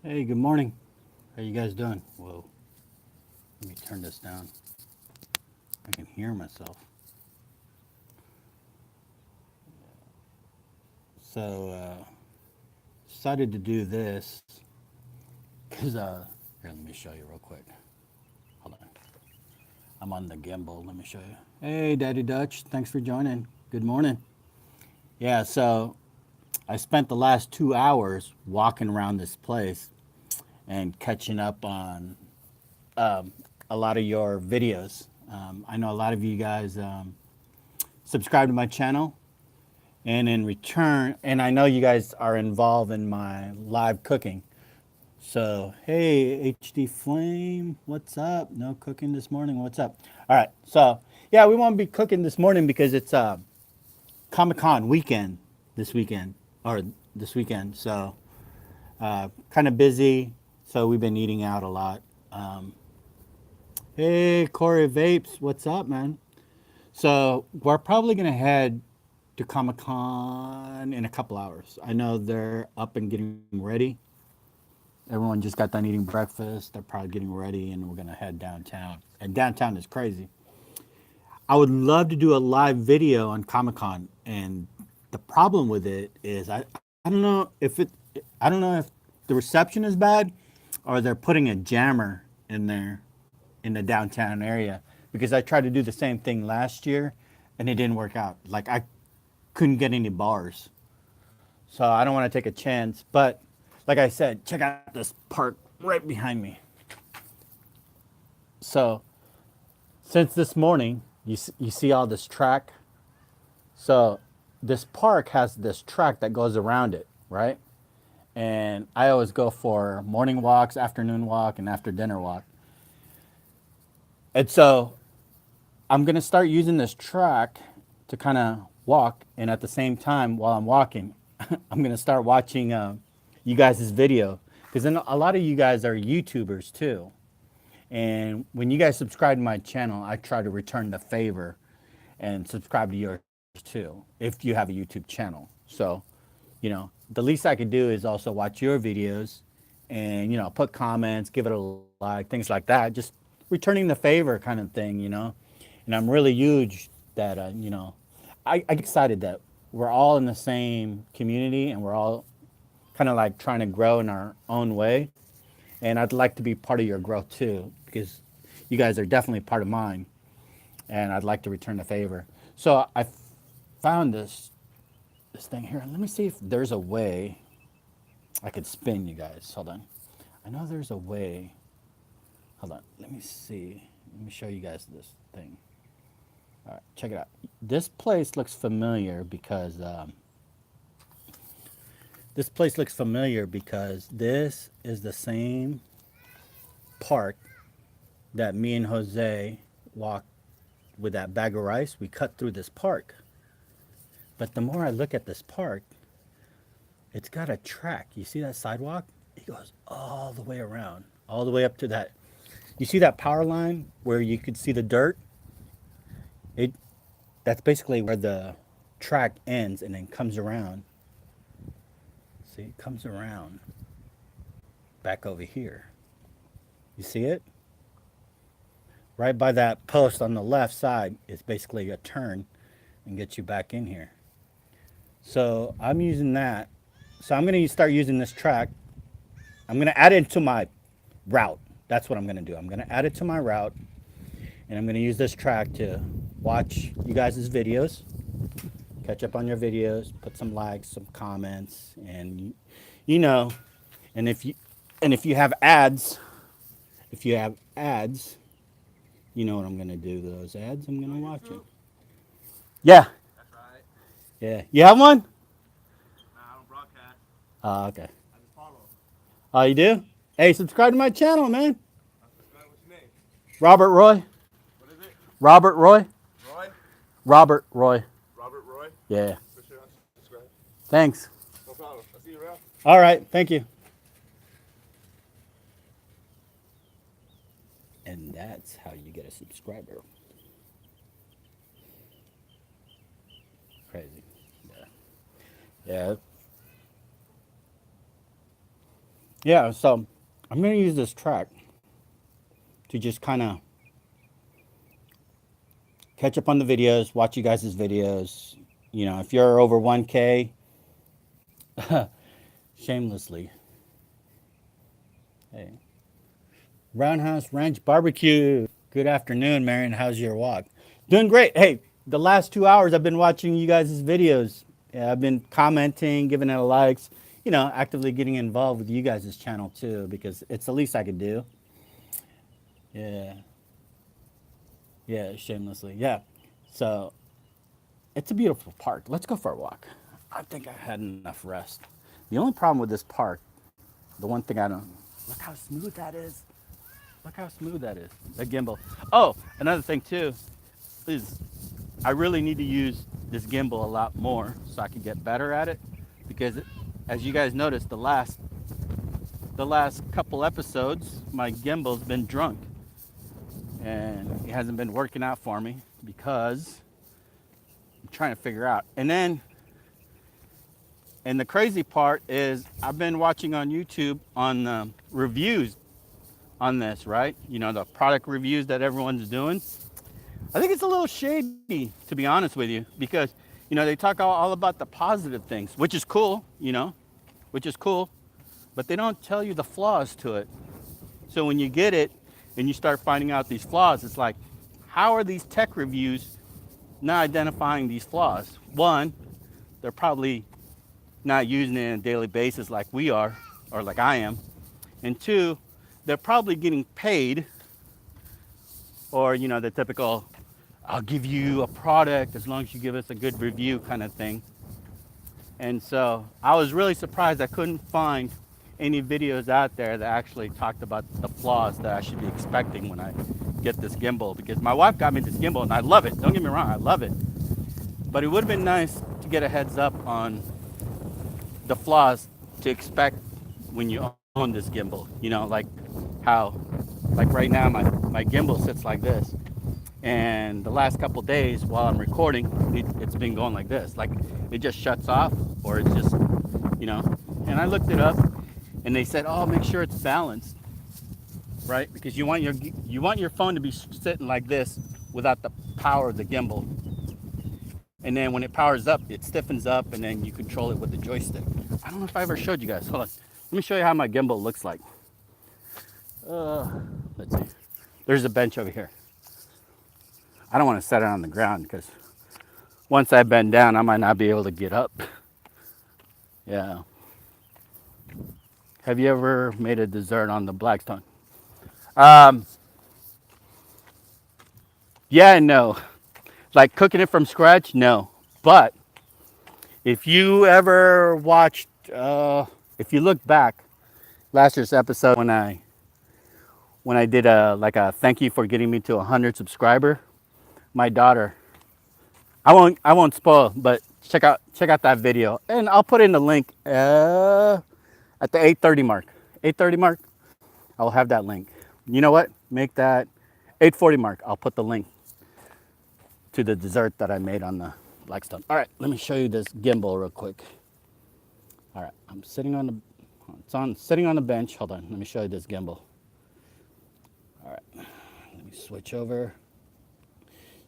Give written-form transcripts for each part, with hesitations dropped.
Hey, good morning. How you guys doing? Whoa, let me turn this down. I can hear myself. So, decided to do this because, here, let me show you real quick. Hold on. I'm on the gimbal. Let me show you. Hey, Daddy Dutch. Thanks for joining. Good morning. Yeah, so I spent the last 2 hours walking around this place and catching up on a lot of your videos. I know a lot of you guys subscribe to my channel, and in return, and I know you guys are involved in my live cooking. So, hey, HD Flame, what's up? No cooking this morning. What's up? All right. So, yeah, we won't be cooking this morning because it's Comic Con weekend this weekend, or this weekend. So, kind of busy. So, we've been eating out a lot. Hey, Corey Vapes, what's up, man? So, we're probably going to head to Comic Con in a couple hours. I know they're up and getting ready. Everyone just got done eating breakfast. They're probably getting ready, and we're gonna head downtown. And downtown is crazy. I would love to do a live video on Comic Con, and the problem with it is I don't know if it I don't know if the reception is bad or they're putting a jammer in there in the downtown area because I tried to do the same thing last year and it didn't work out. Like I couldn't get any bars. So I don't want to take a chance. But like I said, check out this park right behind me. So since this morning, you see all this track. So this park has this track that goes around it, right? And I always go for morning walks, afternoon walk, and after dinner walk. And so I'm gonna start using this track to kind of walk, and at the same time, while I'm walking, I'm gonna start watching you guys' video because then a lot of you guys are YouTubers too. And when you guys subscribe to my channel, I try to return the favor and subscribe to yours too if you have a YouTube channel. So, the least I could do is also watch your videos and, put comments, give it a like, things like that. Just returning the favor kind of thing. And I'm really huge that, I get excited that we're all in the same community and we're all kind of like trying to grow in our own way. And I'd like to be part of your growth too, because you guys are definitely part of mine, and I'd like to return the favor. So I found this thing here. Let me see if there's a way I could spin you guys. Hold on. I know there's a way. Hold on. Let me see. Let me show you guys this thing. All right, check it out. This place looks familiar because this is the same park that me and Jose walked with that bag of rice. We cut through this park. But the more I look at this park, it's got a track. You see that sidewalk? It goes all the way around, all the way up to that. You see that power line where you could see the dirt? It That's basically where the track ends and then comes around. See, it comes around back over here. You see it? Right by that post on the left side is basically a turn and gets you back in here. So I'm using that. So I'm going to start using this track. I'm going to add it to my route. That's what I'm going to do. I'm going to add it to my route, and I'm going to use this track to watch you guys' videos, catch up on your videos, put some likes, some comments, and you know, and if you have ads, if you have ads, you know what I'm going to do to those ads. I'm going to watch it. Yeah, That's right. yeah. You have one? Nah, I don't broadcast. Okay. I just follow. Oh, you do? Hey, subscribe to my channel, man. I subscribe. What's your name? Robert Roy. What is it? Robert Roy. Roy? Robert Roy. Robert Roy? Yeah. For sure, I'll subscribe. Thanks. No problem. I'll see you around. All right. Thank you. And that's how you get a subscriber. Crazy. Yeah. Yeah. Yeah, so I'm gonna use this track to just kind of catch up on the videos, watch you guys' videos. You know, if you're over 1K, shamelessly. Hey, Roundhouse Ranch Barbecue. Good afternoon, Marion. How's your walk? Doing great. Hey, the last 2 hours I've been watching you guys' videos. Yeah, I've been commenting, giving it likes, you know, actively getting involved with you guys' channel too, because it's the least I could do. Yeah, yeah, shamelessly. Yeah. So it's a beautiful park. Let's go for a walk. I think I had enough rest. The only problem with this park, the one thing I don't, look how smooth that is. Look how smooth that is. The gimbal. Oh, another thing too is I really need to use this gimbal a lot more so I can get better at it because as you guys noticed the last couple episodes my gimbal's been drunk and it hasn't been working out for me because I'm trying to figure out. And the crazy part is I've been watching on YouTube on reviews on this, right? You know, the product reviews that everyone's doing. I think it's a little shady, to be honest with you, because, you know, they talk all about the positive things, which is cool, you know, which is cool, but they don't tell you the flaws to it. So when you get it and you start finding out these flaws, it's like, how are these tech reviews not identifying these flaws? One, they're probably not using it on a daily basis like we are, or like I am. And two, they're probably getting paid, or, you know, the typical, I'll give you a product as long as you give us a good review kind of thing. And so I was really surprised I couldn't find any videos out there that actually talked about the flaws that I should be expecting when I get this gimbal, because my wife got me this gimbal and I love it. Don't get me wrong, I love it. But it would have been nice to get a heads up on the flaws to expect when you own this gimbal. You know, like how, like right now, my gimbal sits like this. And the last couple days while I'm recording, it's been going like this. Like it just shuts off or it's just, you know. And I looked it up and they said, oh, make sure it's balanced, right? Because you want your phone to be sitting like this without the power of the gimbal. And then when it powers up, it stiffens up and then you control it with the joystick. I don't know if I ever showed you guys. Hold on. Let me show you how my gimbal looks like. Let's see. There's a bench over here. I don't want to set it on the ground because once I bend down, I might not be able to get up. Yeah. Have you ever made a dessert on the Blackstone? Um, yeah and no. Like cooking it from scratch, no. But if you ever watched, if you look back, last year's episode when I did a thank you for getting me to 100 subscriber, my daughter. I won't spoil, but check out that video, and I'll put in the link at the 8:30 mark. 8:30 mark, I'll have that link. You know what? Make that 8:40 mark. I'll put the link to the dessert that I made on the Blackstone. All right, let me show you this gimbal real quick. All right, I'm sitting on the bench. Hold on, let me show you this gimbal. All right, let me switch over.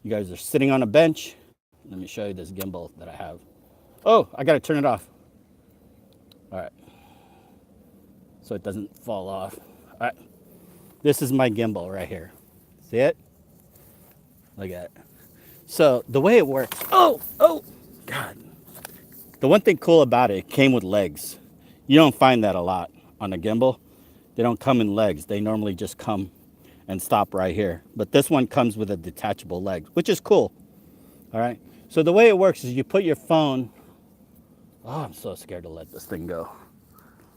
You guys are sitting on a bench. Let me show you this gimbal that I have. Oh, I gotta turn it off. All right, so it doesn't fall off. All right, this is my gimbal right here. See it? Look at it. So the way it works, oh, God. The one thing cool about it came with legs. You don't find that a lot on a gimbal. They don't come in legs. They normally just come and stop right here. But this one comes with a detachable leg, which is cool. All right. So the way it works is you put your phone. Oh, I'm so scared to let this thing go.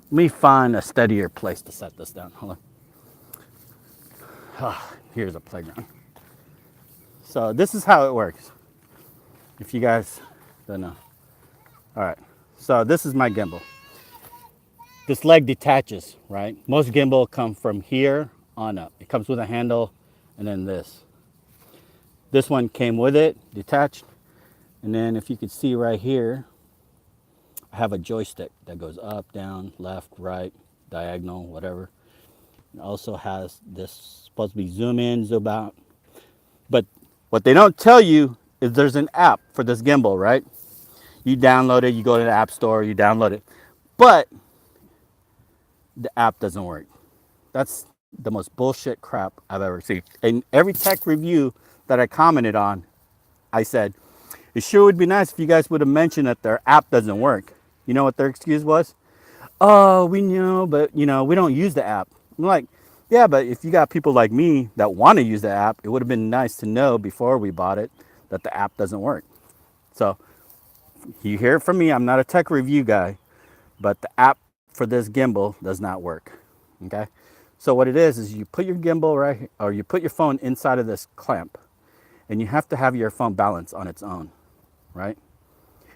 Let me find a steadier place to set this down. Hold on. Here's a playground. So this is how it works. If you guys don't know. All right. So this is my gimbal. This leg detaches, right? Most gimbal come from here on up. It comes with a handle and then this. This one came with it, detached. And then if you could see right here, I have a joystick that goes up, down, left, right, diagonal, whatever. It also has this supposed to be zoom in, zoom out. But what they don't tell you is there's an app for this gimbal, right? You download it, you go to the app store, you download it. But the app doesn't work. That's the most bullshit crap I've ever seen. In every tech review that I commented on, I said, it sure would be nice if you guys would have mentioned that their app doesn't work. You know what their excuse was? Oh, we know, but we don't use the app. I'm like, yeah, but if you got people like me that want to use the app, it would have been nice to know before we bought it that the app doesn't work. So you hear it from me. I'm not a tech review guy, but the app for this gimbal does not work. Okay. So what it is you put your gimbal right here, or you put your phone inside of this clamp, and you have to have your phone balanced on its own, right?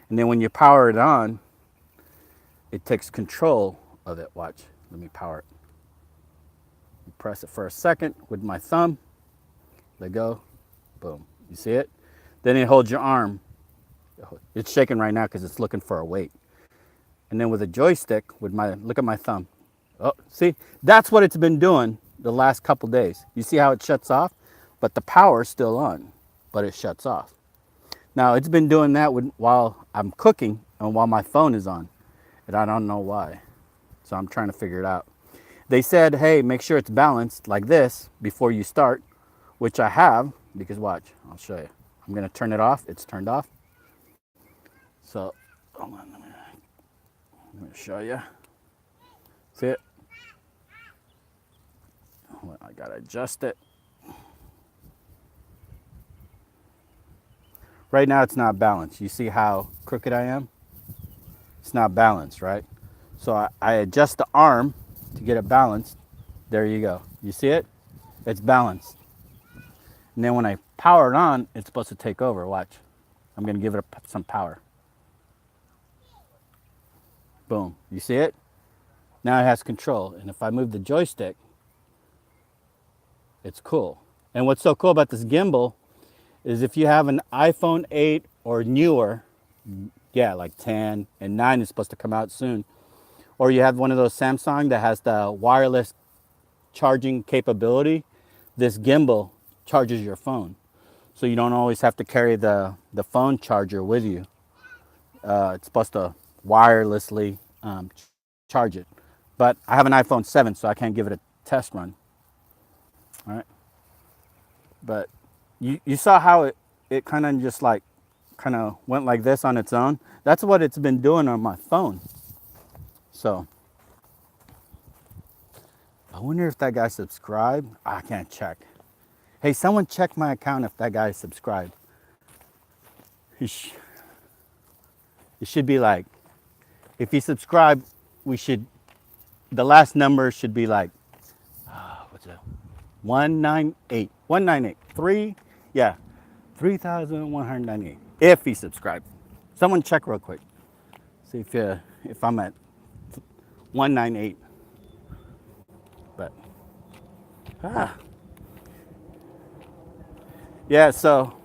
And then when you power it on, it takes control of it. Watch, let me power it. You press it for a second with my thumb, let go, boom. You see it? Then it holds your arm. It's shaking right now because it's looking for a weight. And then with a joystick, look at my thumb. Oh, see, that's what it's been doing the last couple days. You see how it shuts off? But the power's still on, but it shuts off. Now, it's been doing that while I'm cooking and while my phone is on. And I don't know why. So I'm trying to figure it out. They said, hey, make sure it's balanced like this before you start, which I have, because watch, I'll show you. I'm going to turn it off. It's turned off. So, hold on, I'm going to show you. See it? Well, I got to adjust it. Right now, it's not balanced. You see how crooked I am? It's not balanced, right? So I adjust the arm to get it balanced. There you go. You see it? It's balanced. And then when I power it on, it's supposed to take over. Watch. I'm going to give it some power. Boom. You see it? Now it has control. And if I move the joystick, it's cool. And what's so cool about this gimbal is if you have an iPhone 8 or newer, yeah, like 10 and 9 is supposed to come out soon, or you have one of those Samsung that has the wireless charging capability, this gimbal charges your phone. So you don't always have to carry the phone charger with you. It's supposed to wirelessly charge it. But I have an iPhone 7, so I can't give it a test run. All right. But you saw how it kind of just like went like this on its own. That's what it's been doing on my phone. So I wonder if that guy subscribed. I can't check. Hey, someone check my account if that guy subscribed. It should be like, if he subscribed, the last number should be like, what's that? 198. 198. 3,198. If he subscribed. Someone check real quick. See if I'm at 198. But yeah, so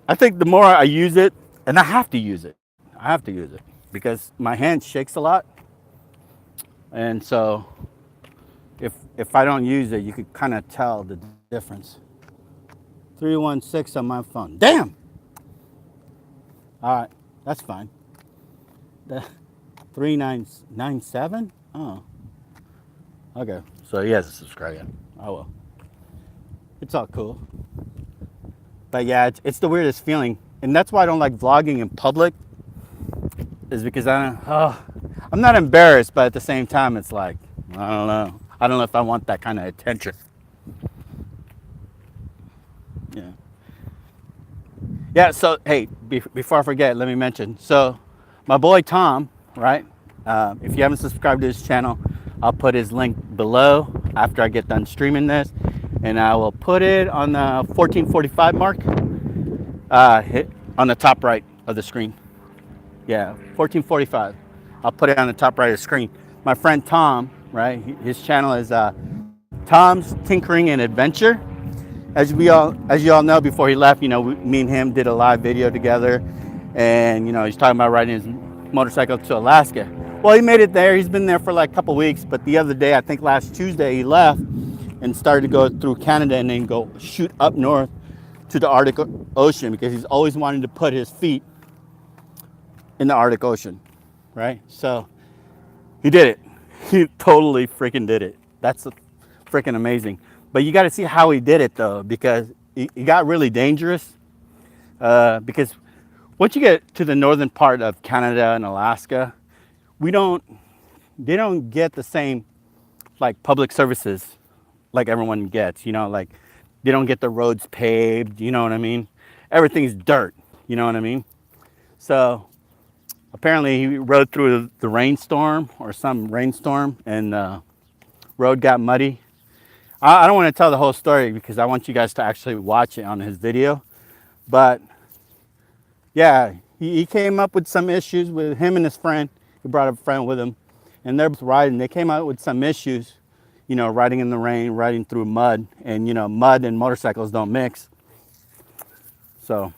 I think the more I use it, and I have to use it. Because my hand shakes a lot. And so if I don't use it, you could kind of tell the difference. 316 on my phone. Damn! All right, that's fine. The 3997? Oh. Okay, so he hasn't subscribed yet. Oh well. It's all cool. But yeah, it's the weirdest feeling. And that's why I don't like vlogging in public, is because I'm not embarrassed, but at the same time, it's like, I don't know. I don't know if I want that kind of attention. Yeah. Yeah, so, hey, before I forget, let me mention. So, my boy Tom, right? If you haven't subscribed to his channel, I'll put his link below after I get done streaming this. And I will put it on the 1445 mark, hit on the top right of the screen. Yeah, 1445. I'll put it on the top right of the screen. My friend Tom, right? His channel is Tom's Tinkering and Adventure. As you all know, before he left, me and him did a live video together, and he's talking about riding his motorcycle to Alaska. Well, he made it there. He's been there for like a couple weeks, but the other day, I think last Tuesday, he left and started to go through Canada and then go shoot up north to the Arctic Ocean because he's always wanted to put his feet in the Arctic Ocean, right? So he did it. He totally freaking did it. That's freaking amazing. But you got to see how he did it though, because it got really dangerous. Because once you get to the northern part of Canada and Alaska, they don't get the same like public services like everyone gets, like they don't get the roads paved, you know what I mean? Everything's dirt, you know what I mean? So apparently he rode through the rainstorm or some rainstorm and the road got muddy. I don't want to tell the whole story because I want you guys to actually watch it on his video. But yeah, he came up with some issues with him and his friend. He brought a friend with him and they're both riding. They came out with some issues, riding in the rain, riding through mud, and mud and motorcycles don't mix. So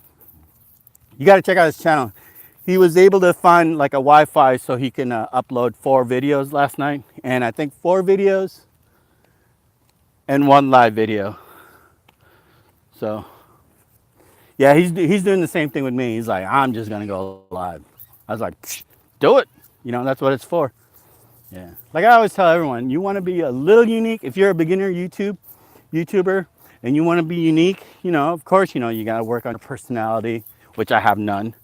you got to check out his channel. He was able to find like a Wi-Fi so he can upload 4 videos last night, and I think 4 videos and 1 live video. So yeah, he's doing the same thing with me. He's like, I'm just gonna go live. I was like, do it. That's what it's for. Yeah, like I always tell everyone, you want to be a little unique. If you're a beginner YouTuber and you want to be unique, of course, you got to work on your personality, which I have none.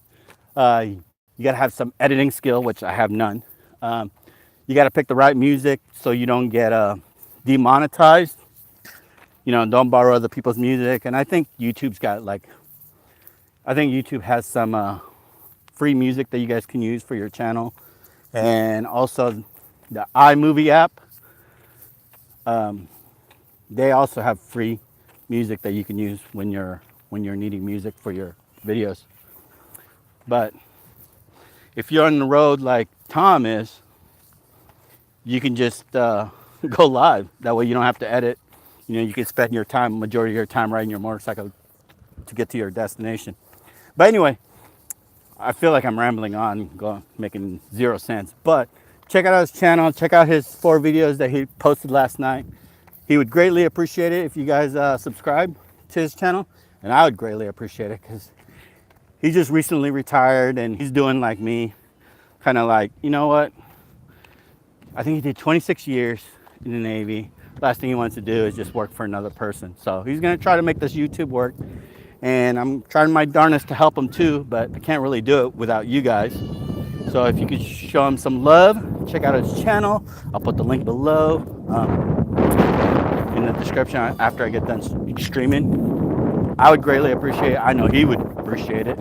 You got to have some editing skill, which I have none. You got to pick the right music so you don't get demonetized. Don't borrow other people's music. And I think YouTube has some free music that you guys can use for your channel. And also the iMovie app, they also have free music that you can use when you're needing music for your videos. But if you're on the road like Tom is, you can just go live. That way you don't have to edit. You can spend majority of your time riding your motorcycle to get to your destination. But anyway, I feel like I'm rambling on, making 0 sense. But check out his channel. Check out his 4 videos that he posted last night. He would greatly appreciate it if you guys subscribe to his channel. And I would greatly appreciate it because he just recently retired and he's doing like me. Kind of like, you know what? I think he did 26 years in the Navy. Last thing he wants to do is just work for another person. So he's going to try to make this YouTube work. And I'm trying my darnest to help him too, but I can't really do it without you guys. So if you could show him some love, check out his channel. I'll put the link below in the description after I get done streaming. I would greatly appreciate it. I know he would appreciate it.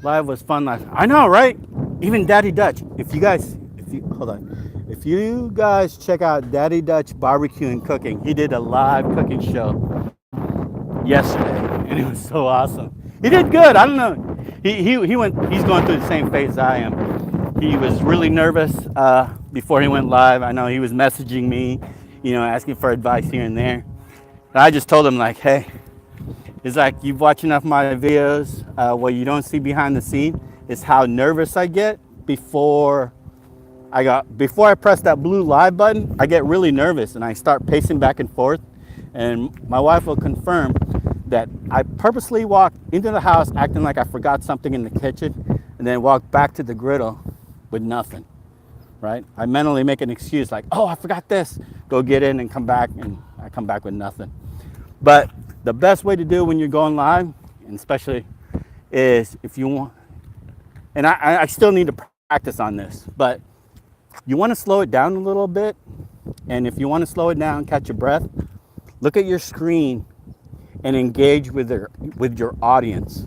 Live was fun last. I know, right? Even Daddy Dutch. If you guys check out Daddy Dutch Barbecue and Cooking, he did a live cooking show yesterday, and it was so awesome. He did good. I don't know. He's going through the same phase I am. He was really nervous before he went live. I know he was messaging me, asking for advice here and there. And I just told him like, hey, it's like you've watched enough of my videos. What you don't see behind the scene is how nervous I get before I press that blue live button. I get really nervous and I start pacing back and forth. And my wife will confirm that I purposely walk into the house acting like I forgot something in the kitchen and then walk back to the griddle with nothing, right? I mentally make an excuse like, oh, I forgot this. Go get in and come back, and I come back with nothing. But the best way to do when you're going live, and especially is if you want, and I still need to practice on this, but you want to slow it down a little bit. And if you want to slow it down, catch your breath, look at your screen and engage with your audience,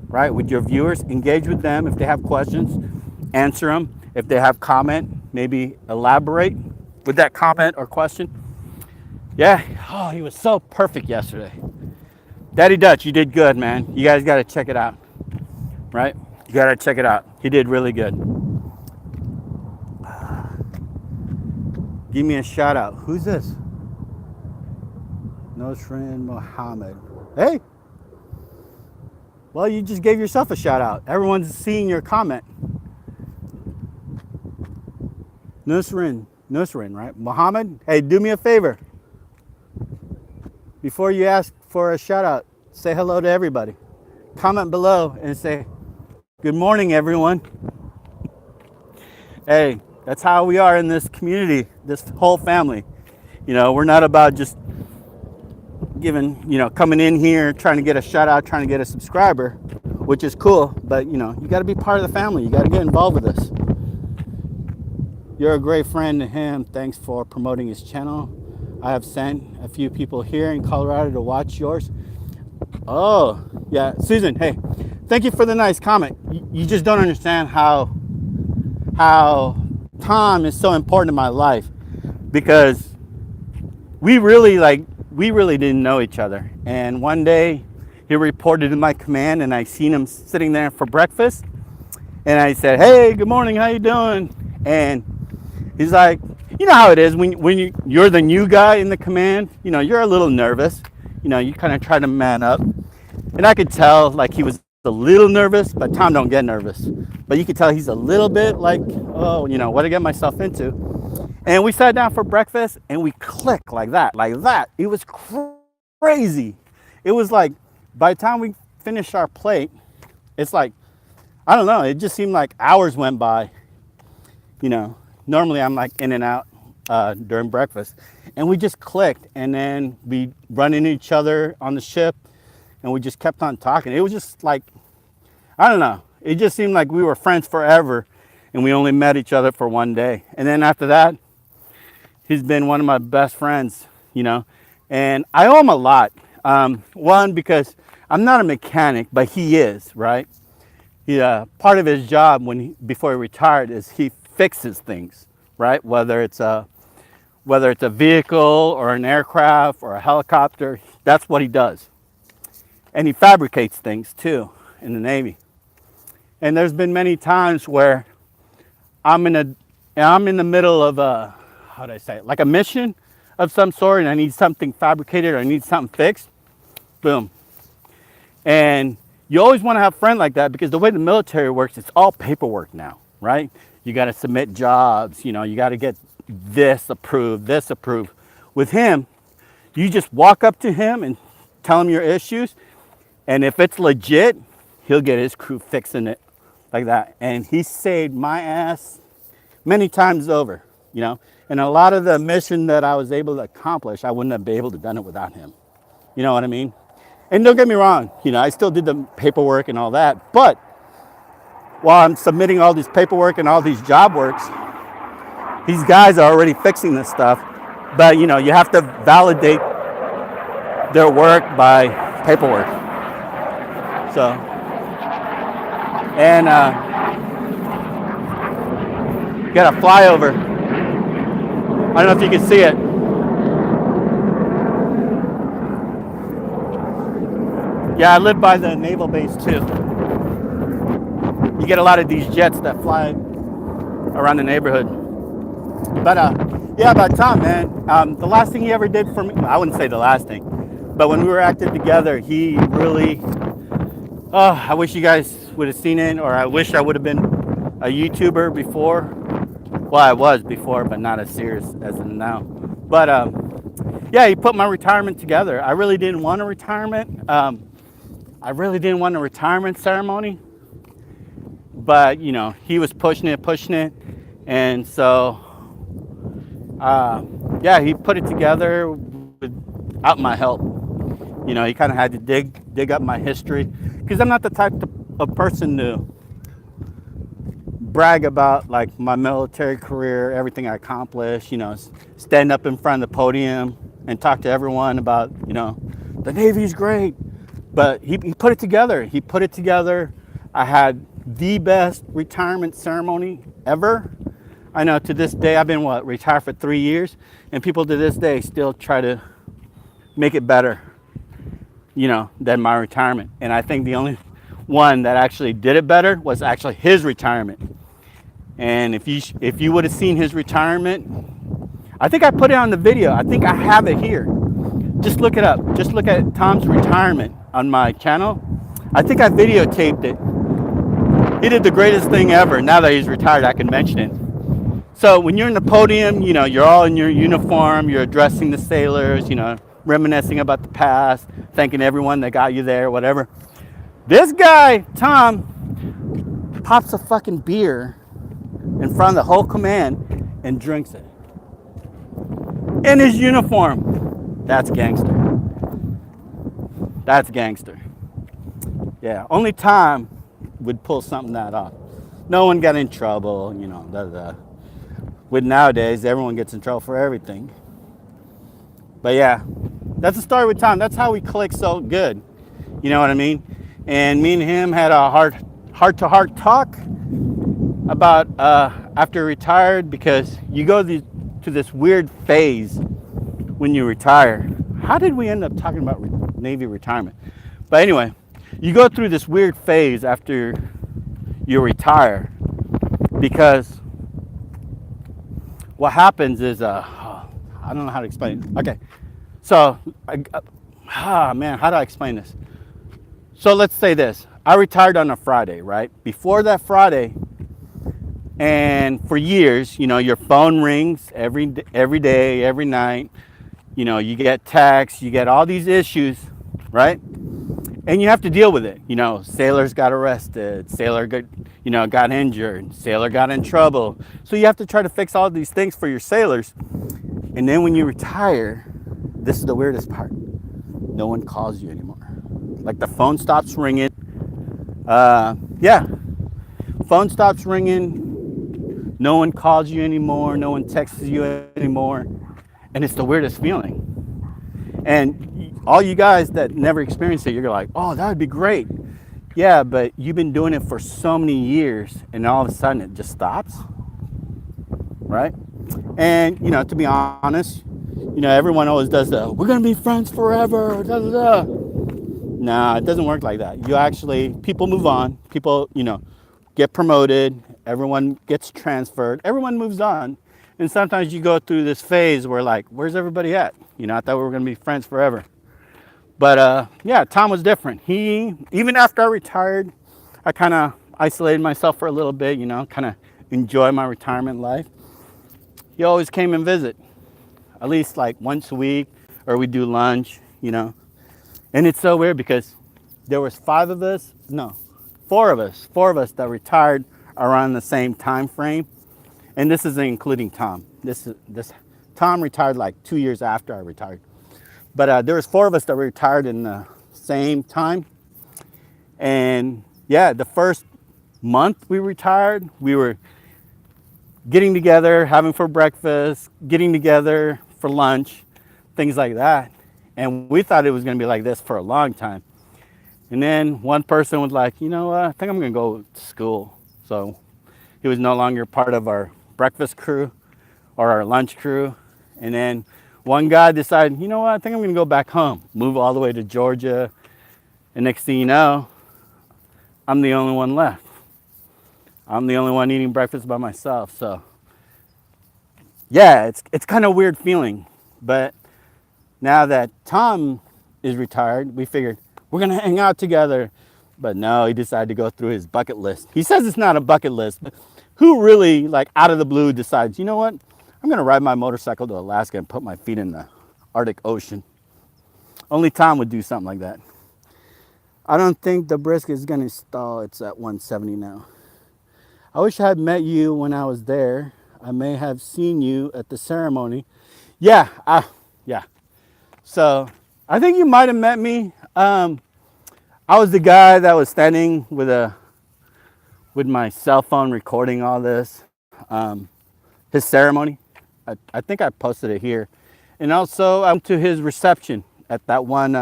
right? With your viewers, engage with them. If they have questions, answer them. If they have comment, maybe elaborate with that comment or question. Yeah, oh, he was so perfect yesterday. Daddy Dutch, you did good, man. You guys got to check it out, right? You got to check it out. He did really good. Give me a shout out. Who's this? Nosrin Mohammed. Hey. Well, you just gave yourself a shout out. Everyone's seeing your comment. Nusrin, right? Muhammad, hey, do me a favor. Before you ask for a shout out, say hello to everybody. Comment below and say, good morning, everyone. Hey, that's how we are in this community, this whole family. You know, we're not about just giving, coming in here, trying to get a shout out, trying to get a subscriber, which is cool. But, you got to be part of the family. You got to get involved with us. You're a great friend to him. Thanks for promoting his channel. I have sent a few people here in Colorado to watch yours. Oh, yeah. Susan, hey, thank you for the nice comment. You just don't understand how Tom is so important in my life, because we really didn't know each other. And one day he reported in my command, and I seen him sitting there for breakfast. And I said, hey, good morning, how you doing? And he's like, you know how it is when you're the new guy in the command, you're a little nervous. You kind of try to man up. And I could tell like he was a little nervous, but Tom don't get nervous. But you could tell he's a little bit like, oh, what did I get myself into? And we sat down for breakfast and we clicked like that. It was crazy. It was like, by the time we finished our plate, it's like, I don't know, it just seemed like hours went by. Normally I'm like in and out during breakfast, and we just clicked, and then we run into each other on the ship, and we just kept on talking. It was just like, I don't know, it just seemed like we were friends forever, and we only met each other for one day. And then after that, he's been one of my best friends, and I owe him a lot. One, because I'm not a mechanic, but he is, right? Part of his job before he retired is he fixes things, right? Whether it's a vehicle or an aircraft or a helicopter, that's what he does. And he fabricates things too in the Navy. And there's been many times where I'm in the middle of like a mission of some sort, and I need something fabricated or I need something fixed. Boom. And you always want to have a friend like that, because the way the military works, it's all paperwork now, right? You got to submit jobs, you got to get this approved. With him, you just walk up to him and tell him your issues. And if it's legit, he'll get his crew fixing it like that. And he saved my ass many times over, And a lot of the mission that I was able to accomplish, I wouldn't have been able to done it without him. You know what I mean? And don't get me wrong, I still did the paperwork and all that. But while I'm submitting all this paperwork and all these job works, these guys are already fixing this stuff. But, you have to validate their work by paperwork. So, and got a flyover. I don't know if you can see it. Yeah, I live by the naval base too. You get a lot of these jets that fly around the neighborhood. But yeah, about Tom, man. The last thing he ever did for me, I wouldn't say the last thing, but when we were active together, he really, I wish you guys would have seen it, or I wish I would have been a YouTuber before. Well, I was before, but not as serious as now. But yeah, he put my retirement together. I really didn't want a retirement. I really didn't want a retirement ceremony, but he was pushing it, and so yeah, he put it together without my help. He kind of had to dig up my history, because I'm not the type of person to brag about like my military career, everything I accomplished, stand up in front of the podium and talk to everyone about, the Navy's great. But he put it together. I had the best retirement ceremony ever. I know to this day, I've been retired for 3 years, and people to this day still try to make it better, than my retirement. And I think the only one that actually did it better was actually his retirement. And if you would have seen his retirement, I think I put it on the video. I think I have it here. Just look it up. Just look at Tom's retirement on my channel. I think I videotaped it. He did the greatest thing ever. Now that he's retired, I can mention it. So when you're in the podium, you know, you're all in your uniform, you're addressing the sailors, you know, reminiscing about the past, thanking everyone that got you there, whatever. This guy, Tom, pops a fucking beer in front of the whole command and drinks it. In his uniform. That's gangster. That's gangster. Yeah, only Tom would pull something that off. No one got in trouble, you know, with nowadays, everyone gets in trouble for everything. But yeah, that's the story with Tom. That's how we click so good. You know what I mean? And me and him had a heart-to-heart talk about after retired, because you go to this weird phase when you retire. How did we end up talking about Navy retirement? But anyway, you go through this weird phase after you retire, because what happens is, I don't know how to explain it. Okay, so, man, how do I explain this? So let's say this. I retired on a Friday, right? Before that Friday, and for years, you know, your phone rings every day, every night. You know, you get texts, you get all these issues, right? And you have to deal with it. You know, sailors got arrested, sailor got injured, sailor got in trouble. So you have to try to fix all these things for your sailors. And then when you retire, this is the weirdest part. No one calls you anymore. Like the phone stops ringing. Phone stops ringing. No one calls you anymore. No one texts you anymore. And it's the weirdest feeling. And all you guys that never experienced it, you're like, oh, that would be great. Yeah, but you've been doing it for so many years, and all of a sudden it just stops, right? And, you know, to be honest, you know, everyone always does we're going to be friends forever, da, da, da. No, it doesn't work like that. People move on. People, you know, get promoted. Everyone gets transferred. Everyone moves on. And sometimes you go through this phase where, like, where's everybody at? You know, I thought we were going to be friends forever. But, yeah, Tom was different. Even after I retired, I kind of isolated myself for a little bit, you know, kind of enjoy my retirement life. He always came and visit, at least like once a week, or we do lunch, you know. And it's so weird because there was four of us that retired around the same time frame. And this isn't including Tom. Tom retired like 2 years after I retired. But there was four of us that retired in the same time. And yeah, the first month we retired, we were getting together, having for breakfast, getting together for lunch, things like that. And we thought it was going to be like this for a long time. And then one person was like, you know, I think I'm going to go to school. So he was no longer part of our breakfast crew or our lunch crew. And then one guy decided, you know what, I think I'm going to go back home, move all the way to Georgia. And next thing you know, I'm the only one left. I'm the only one eating breakfast by myself. So yeah, it's kind of a weird feeling. But now that Tom is retired, we figured we're going to hang out together. But no, he decided to go through his bucket list. He says it's not a bucket list, but who really, like, out of the blue decides, you know what, I'm going to ride my motorcycle to Alaska and put my feet in the Arctic Ocean? Only Tom would do something like that. I don't think the brisket is going to stall. It's at 170 now. I wish I had met you when I was there. I may have seen you at the ceremony. Yeah. So I think you might have met me. I was the guy that was standing with my cell phone recording all this. His ceremony. I think I posted it here. And also I went to his reception at that one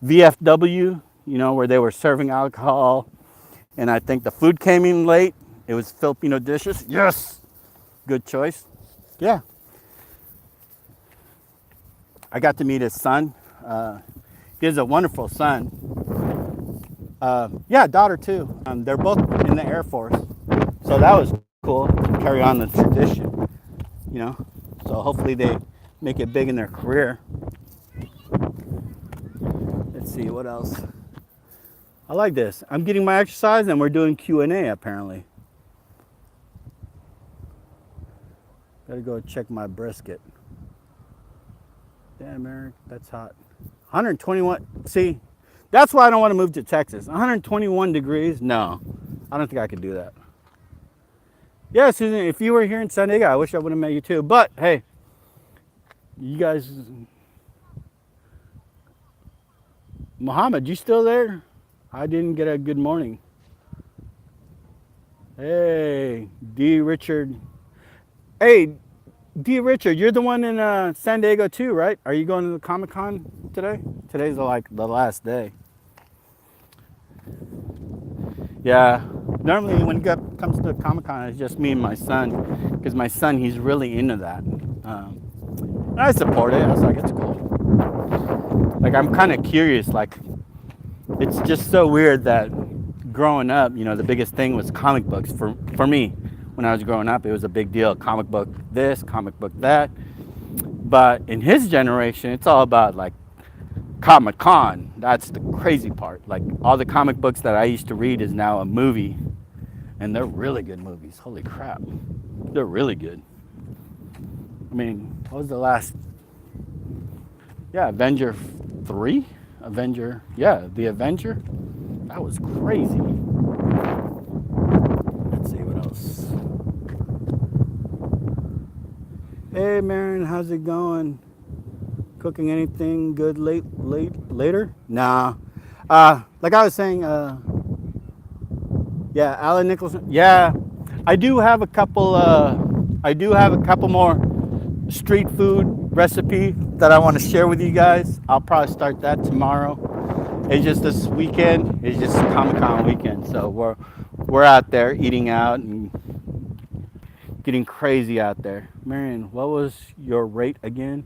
VFW, you know, where they were serving alcohol. And I think the food came in late. It was Filipino dishes. Yes. Good choice. Yeah. I got to meet his son. He has a wonderful son. Daughter too. They're both in the Air Force. So that was cool to carry on the tradition, you know. So hopefully they make it big in their career. Let's see, what else? I like this. I'm getting my exercise and we're doing Q&A apparently. Gotta go check my brisket. Damn, Eric, that's hot. 121. See, that's why I don't want to move to Texas. 121 degrees? No, I don't think I could do that. Yeah, Susan, if you were here in San Diego, I wish I would have met you too. But hey, you guys, Muhammad, you still there? I didn't get a good morning. Hey, D. Richard. Hey, D. Richard, you're the one in San Diego too, right? Are you going to the Comic Con today? Today's like the last day. Yeah, normally when it comes to Comic Con, it's just me and my son, because my son, he's really into that. And I support it. I was like, it's cool. Like, I'm kind of curious. Like, it's just so weird that growing up, you know, the biggest thing was comic books for me. When I was growing up, it was a big deal. Comic book this, comic book that. But in his generation, it's all about like Comic Con. That's the crazy part. Like all the comic books that I used to read is now a movie, and they're really good movies. Holy crap, they're really good. I mean, what was the last? Yeah, Avenger 3? Avenger, yeah, the Avenger. That was crazy. Let's see what else. Hey, Marion, how's it going? Cooking anything good later? Nah. Like I was saying, yeah, Alan Nicholson. Yeah, I do have a couple. I do have a couple more street food recipe that I want to share with you guys. I'll probably start that tomorrow. It's just this weekend. It's just Comic Con weekend, so we're out there eating out and getting crazy out there. Marion, what was your rate again?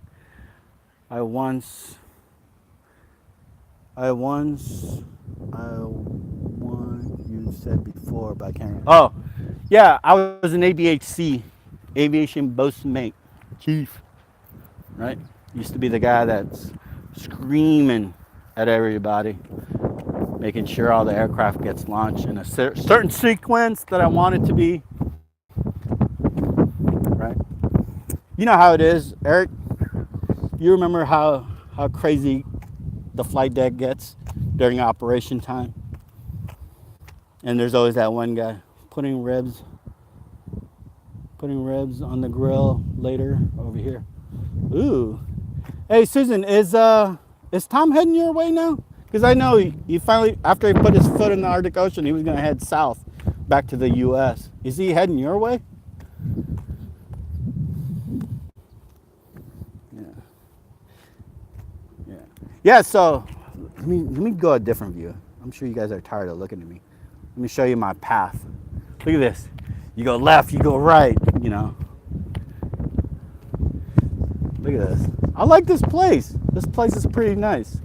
I once, you said before, but I can't remember. Oh, yeah, I was an ABHC, Aviation Boatswain Chief, right? Used to be the guy that's screaming at everybody, making sure all the aircraft gets launched in a certain sequence that I want it to be, right? You know how it is, Eric. You remember how crazy the flight deck gets during operation time? And there's always that one guy putting ribs on the grill later over here. Ooh. Hey, Susan, is Tom heading your way now? Because I know he finally, after he put his foot in the Arctic Ocean, he was going to head south back to the U.S. Is he heading your way? Yeah, so let me go a different view. I'm sure you guys are tired of looking at me. Let me show you my path. Look at this. You go left, you go right, you know. Look at this. I like this place. This place is pretty nice.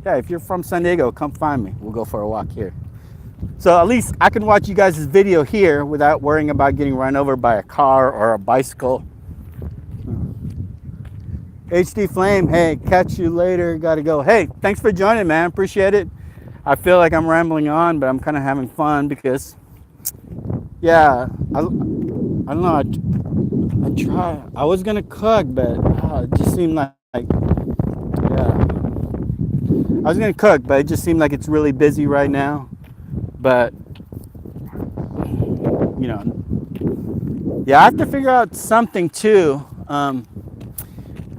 Yeah, if you're from San Diego, come find me. We'll go for a walk here. So at least I can watch you guys' video here without worrying about getting run over by a car or a bicycle. HD Flame, hey, catch you later. Gotta go. Hey, thanks for joining, man. Appreciate it. I feel like I'm rambling on, but I'm kind of having fun because, yeah, I don't know. I try. I was gonna cook, but it just seemed like, yeah. I was gonna cook, but it just seemed like it's really busy right now. But you know, yeah, I have to figure out something too.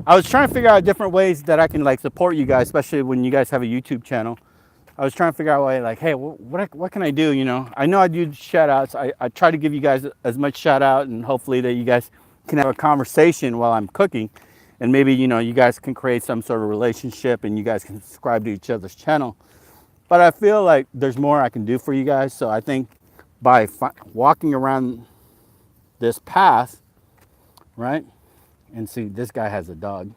I was trying to figure out different ways that I can like support you guys, especially when you guys have a YouTube channel. I was trying to figure out a way like, hey, what can I do? You know I do shout outs. I try to give you guys as much shout out, and hopefully that you guys can have a conversation while I'm cooking, and maybe, you know, you guys can create some sort of relationship and you guys can subscribe to each other's channel. But I feel like there's more I can do for you guys. So I think by walking around this path, right? And see, this guy has a dog.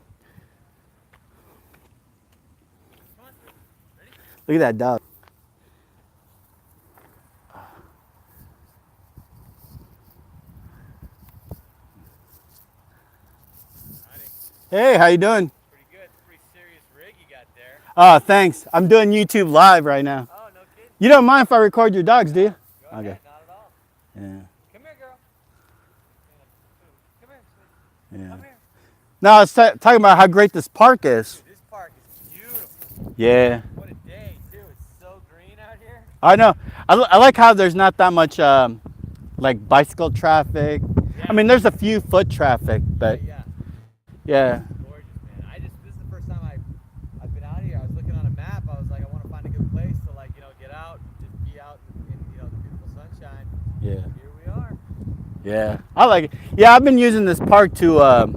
Look at that dog. Hey, how you doing? Pretty good. Pretty serious rig you got there. Oh, thanks. I'm doing YouTube live right now. Oh, no kidding. You don't mind if I record your dogs, do you? Go ahead, Okay. not at all. Yeah. Come here, girl. Yeah. Come here. No, I was talking about how great this park is. This park is beautiful. Yeah. What a day, too. It's so green out here. I know. I like how there's not that much like bicycle traffic. Yeah. I mean, there's a few foot traffic, but Yeah. yeah. It's gorgeous, man. This is the first time I've been out here. I was looking on a map. I was like, I want to find a good place to, like, get out, just be out in the beautiful sunshine. Yeah. Here we are. Yeah. I like it. Yeah, I've been using this park to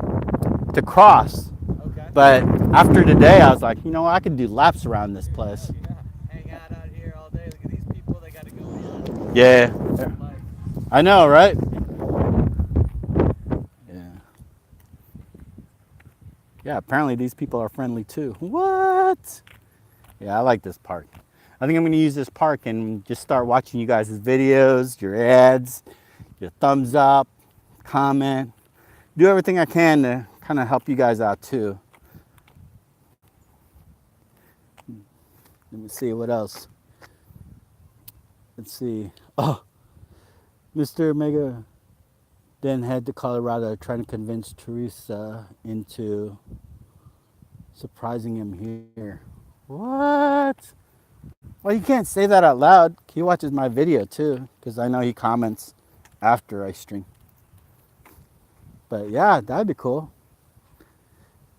cross. Okay. But after today, I was like, I could do laps around this place. Yeah. Hang out here all day. Look at these people. They got to go on. Yeah. Life. I know, right? Yeah. Yeah, apparently these people are friendly too. What? Yeah, I like this park. I think I'm going to use this park and just start watching you guys' videos, your ads, your thumbs up, comment. Do everything I can to kind of help you guys out too. Let me see what else. Let's see. Oh, Mr. Mega then head to Colorado trying to convince Teresa into surprising him here. What? Well, you can't say that out loud. He watches my video too, because I know he comments after I stream. But yeah, that'd be cool.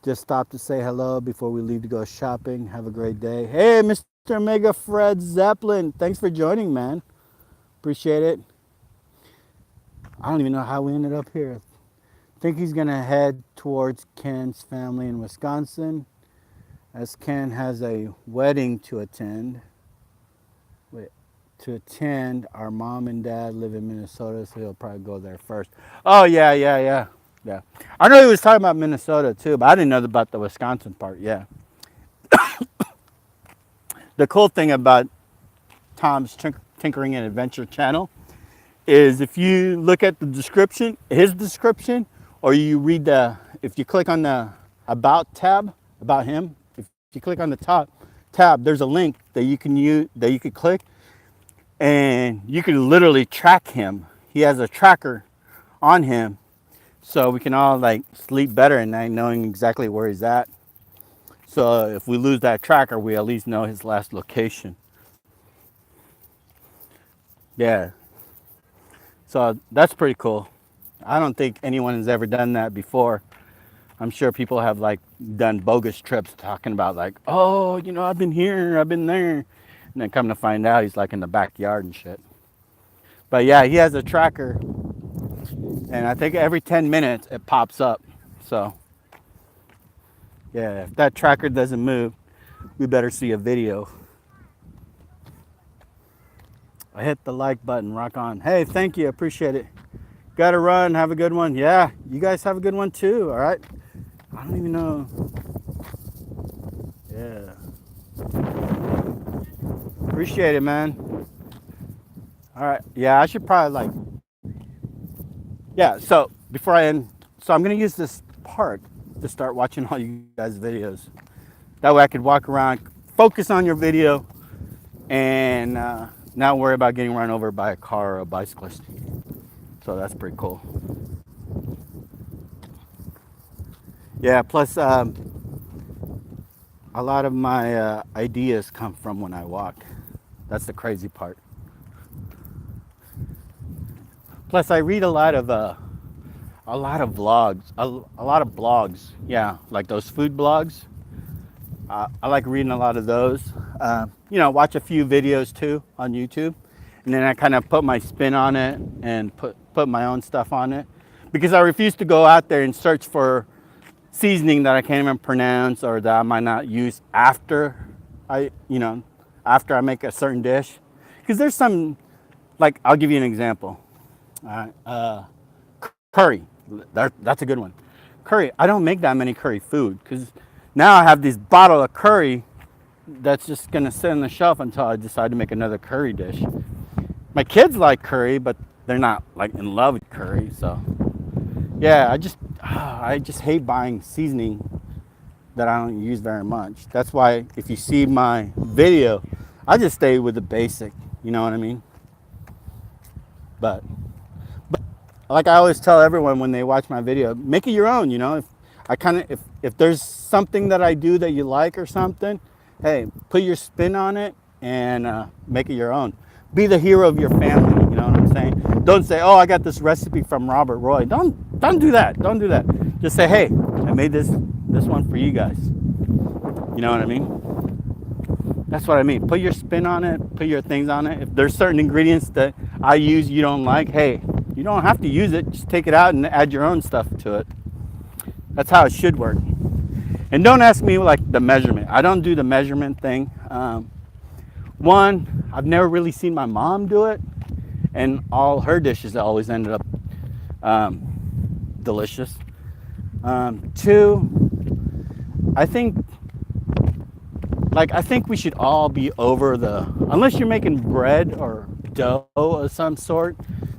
Just stop to say hello before we leave to go shopping. Have a great day. Hey, Mr. Mega Fred Zeppelin. Thanks for joining, man. Appreciate it. I don't even know how we ended up here. I think he's gonna head towards Ken's family in Wisconsin, as Ken has a wedding to attend. Our mom and dad live in Minnesota, so he'll probably go there first. Oh yeah. I know he was talking about Minnesota too, but I didn't know about the Wisconsin part. Yeah. The cool thing about Tom's Tinkering and Adventure channel is if you look at the description, his description, or you read if you click on the About tab, about him, if you click on the top tab, there's a link that you can use, that you could click, and you can literally track him. He has a tracker on him, so we can all like sleep better at night knowing exactly where he's at. So if we lose that tracker, we at least know his last location. Yeah. So that's pretty cool. I don't think anyone has ever done that before. I'm sure people have like done bogus trips talking about like, oh, I've been here, I've been there. And then come to find out he's like in the backyard and shit. But yeah, he has a tracker. And I think every 10 minutes it pops up. So yeah, if that tracker doesn't move, we better see a video. I hit the like button, rock on. Hey, thank you, appreciate it. Gotta run, have a good one. Yeah, you guys have a good one too, all right? I don't even know. Yeah. Appreciate it, man. All right, yeah, I should probably yeah, so before I end, so I'm gonna use this park to start watching all you guys' videos. That way I could walk around, focus on your video, and not worry about getting run over by a car or a bicyclist. So that's pretty cool. Yeah, plus a lot of my ideas come from when I walk. That's the crazy part. Plus I read a lot of vlogs, a lot of blogs. Yeah, like those food blogs. I like reading a lot of those. Watch a few videos too on YouTube, and then I kind of put my spin on it and put my own stuff on it, because I refuse to go out there and search for seasoning that I can't even pronounce or that I might not use after I make a certain dish. Because there's some, like, I'll give you an example. Curry, that's a good one. Curry, I don't make that many curry food, because now I have this bottle of curry that's just gonna sit on the shelf until I decide to make another curry dish. My kids like curry, but they're not like in love with curry. So yeah, I just hate buying seasoning that I don't use very much. That's why if you see my video, I just stay with the basic, you know what I mean? But like I always tell everyone when they watch my video, make it your own. You know, if there's something that I do that you like or something, hey, put your spin on it and make it your own. Be the hero of your family. You know what I'm saying? Don't say, oh, I got this recipe from Robert Roy. Don't do that. Don't do that. Just say, hey, I made this one for you guys. You know what I mean? That's what I mean. Put your spin on it. Put your things on it. If there's certain ingredients that I use you don't like, hey, you don't have to use it. Just take it out and add your own stuff to it. That's how it should work. And don't ask me like the measurement. I don't do the measurement thing. One, I've never really seen my mom do it, and all her dishes always ended up delicious. Two, I think we should all be over unless you're making bread or dough of some sort,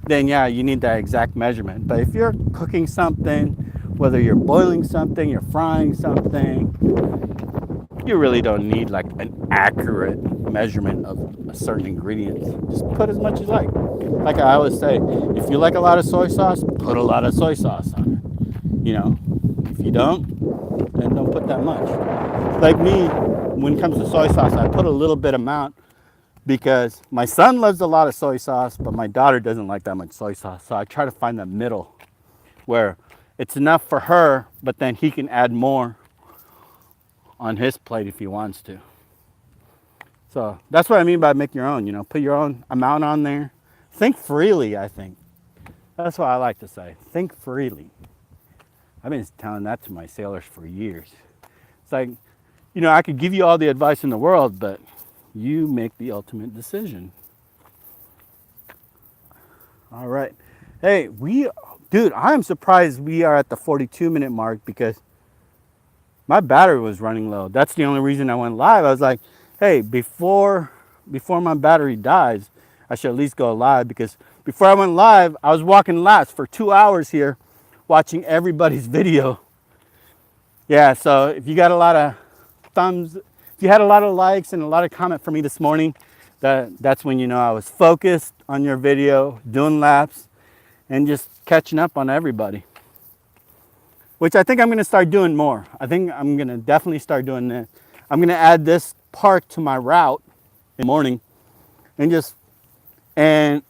then yeah, you need that exact measurement. But if you're cooking something, whether you're boiling something, you're frying something, you really don't need like an accurate measurement of a certain ingredient. Just put as much as you like. Like I always say, if you like a lot of soy sauce, put a lot of soy sauce on it. You know, if you don't, then don't put that much. Like me, when it comes to soy sauce, I put a little bit amount because my son loves a lot of soy sauce, but my daughter doesn't like that much soy sauce. So I try to find the middle where it's enough for her, but then he can add more on his plate if he wants to. So that's what I mean by make your own, you know, put your own amount on there. Think freely, I think. That's what I like to say. Think freely. I've been telling that to my sailors for years. It's like, you know, I could give you all the advice in the world, but you make the ultimate decision. All right. Hey, dude, I'm surprised we are at the 42-minute mark because my battery was running low. That's the only reason I went live. I was like, hey, before my battery dies, I should at least go live, because before I went live, I was walking laps for 2 hours here watching everybody's video. Yeah, so if you got a lot of if you had a lot of likes and a lot of comment for me this morning, that's when you know I was focused on your video, doing laps, and just catching up on everybody. Which I think I'm going to start doing more. I think I'm going to definitely start doing that. I'm going to add this park to my route in the morning, and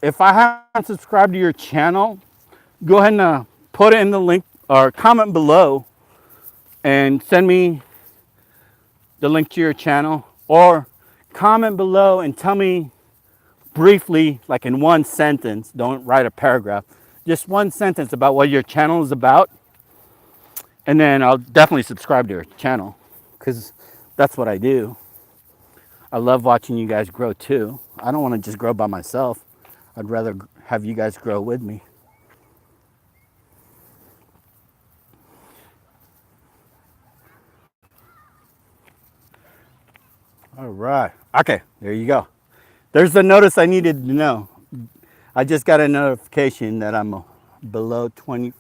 if I haven't subscribed to your channel, go ahead and put it in the link or comment below and send me the link to your channel, or comment below and tell me briefly, like in one sentence, don't write a paragraph, just one sentence about what your channel is about, and then I'll definitely subscribe to your channel, because that's what I do. I love watching you guys grow too. I don't want to just grow by myself. I'd rather have you guys grow with me. All right. Okay, there you go. There's the notice I needed to know. I just got a notification that I'm below 20%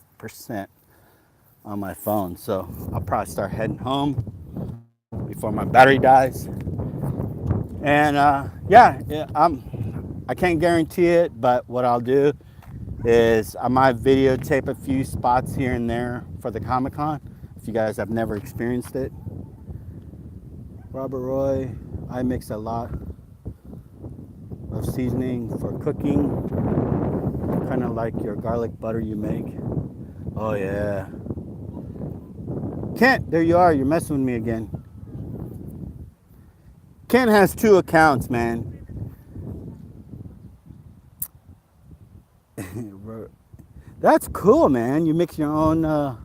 on my phone. So I'll probably start heading home before my battery dies. And I can't guarantee it, but what I'll do is I might videotape a few spots here and there for the Comic-Con if you guys have never experienced it. Robert Roy, I mix a lot of seasoning for cooking, kind of like your garlic butter you make. Oh yeah. Kent, there you are, you're messing with me again. Kent has 2 accounts, man. That's cool, man. You mix your own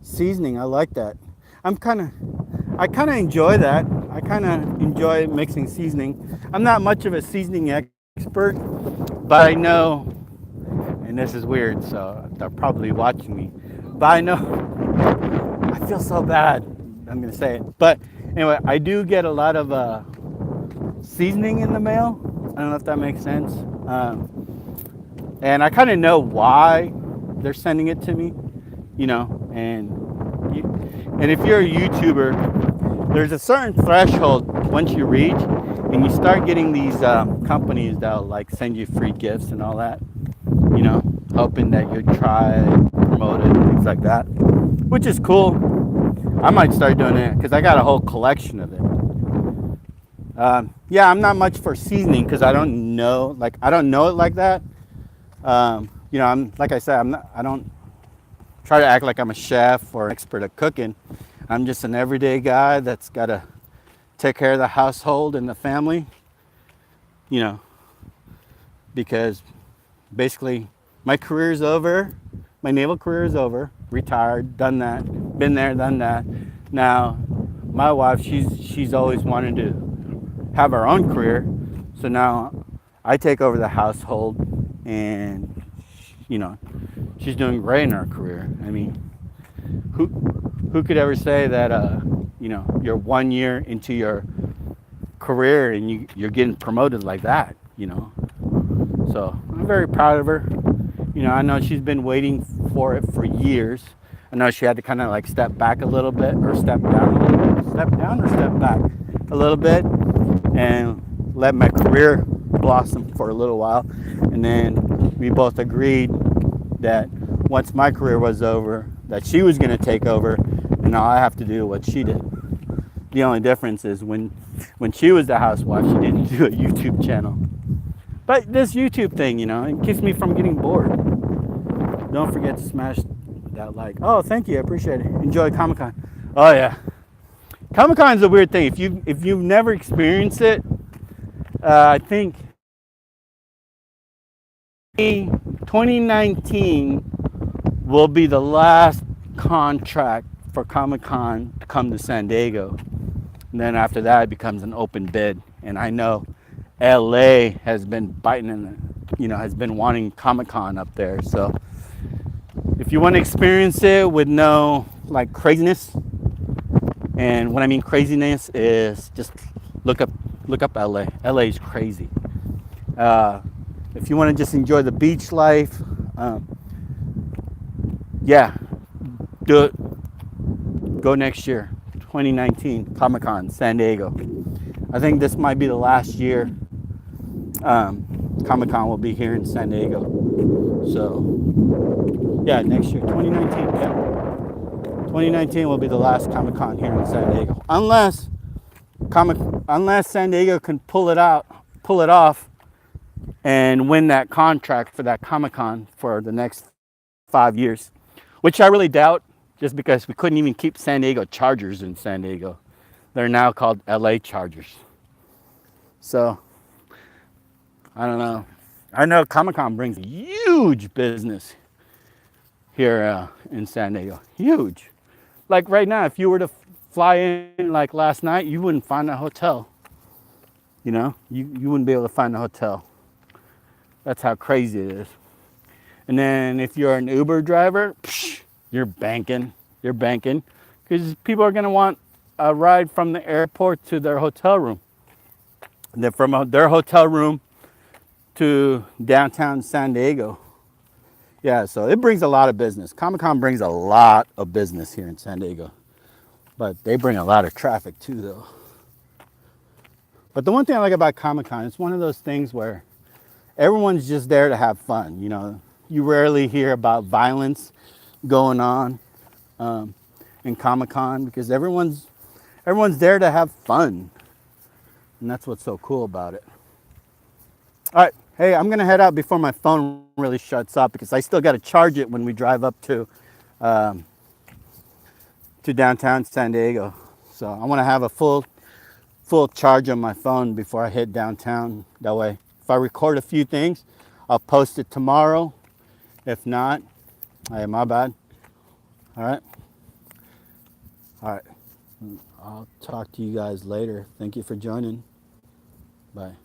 seasoning. I like that. I kind of enjoy that. I kind of enjoy mixing seasoning. I'm not much of a seasoning expert, but I know, and this is weird, so they're probably watching me, but I know, I feel so bad, I'm going to say it. But anyway, I do get a lot of seasoning in the mail. I don't know if that makes sense. And I kind of know why they're sending it to me, you know, and if you're a YouTuber, there's a certain threshold once you reach, and you start getting these companies that'll like send you free gifts and all that. you know, hoping that you're tried, promoted, things like that, which is cool. I might start doing it because I got a whole collection of it. Yeah, I'm not much for seasoning because I don't know, I don't know it like that. You know, I'm like I said, I don't try to act like I'm a chef or an expert at cooking. I'm just an everyday guy that's got to take care of the household and the family, you know, because basically my career is over. My naval career is over. Retired, done that, been there, done that. Now, my wife, she's always wanted to have her own career. So now I take over the household, and you know, she's doing great in her career. I mean, who could ever say that you know, you're 1 year into your career and you're getting promoted like that, you know? So I'm very proud of her. You know, I know she's been waiting for it for years. I know she had to kind of like step back a little bit, or step down or step back a little bit, and let my career blossom for a little while. And then we both agreed that once my career was over, that she was going to take over, and all I have to do what she did. The only difference is when she was the housewife, she didn't do a YouTube channel. But this YouTube thing, you know, it keeps me from getting bored. Don't forget to smash that like. Oh, thank you, I appreciate it. Enjoy Comic-Con. Oh yeah, Comic-Con is a weird thing. If you've never experienced it, I think 2019 will be the last contract for Comic-Con to come to San Diego. And then after that, it becomes an open bid. And I know LA has been biting you know, has been wanting Comic-Con up there. So if you want to experience it with no like craziness, and what I mean craziness is just look up LA. LA is crazy. If you want to just enjoy the beach life, yeah, do it. Go next year, 2019 Comic-Con, San Diego. I think this might be the last year Comic-Con will be here in San Diego. So, yeah, next year, 2019. Yeah, 2019 will be the last Comic-Con here in San Diego, unless San Diego can pull it off, and win that contract for that Comic-Con for the next 5 years, which I really doubt. Just because we couldn't even keep San Diego Chargers in San Diego. They're now called LA Chargers. So, I don't know. I know Comic-Con brings huge business here in San Diego. Huge. Like right now, if you were to fly in like last night, you wouldn't find a hotel. You know, you wouldn't be able to find a hotel. That's how crazy it is. And then if you're an Uber driver, you're banking, because people are going to want a ride from the airport to their hotel room. And then from their hotel room to downtown San Diego. Yeah, so it brings a lot of business. Comic-Con brings a lot of business here in San Diego. But they bring a lot of traffic too, though. But the one thing I like about Comic-Con, it's one of those things where everyone's just there to have fun. You know, you rarely hear about violence going on in Comic-Con, because everyone's there to have fun, and that's what's so cool about it. All right, hey, I'm gonna head out before my phone really shuts off, because I still got to charge it when we drive up to downtown San Diego. So I want to have a full charge on my phone before I hit downtown. That way, if I record a few things, I'll post it tomorrow. If not, hey, my bad. All right. I'll talk to you guys later. Thank you for joining. Bye.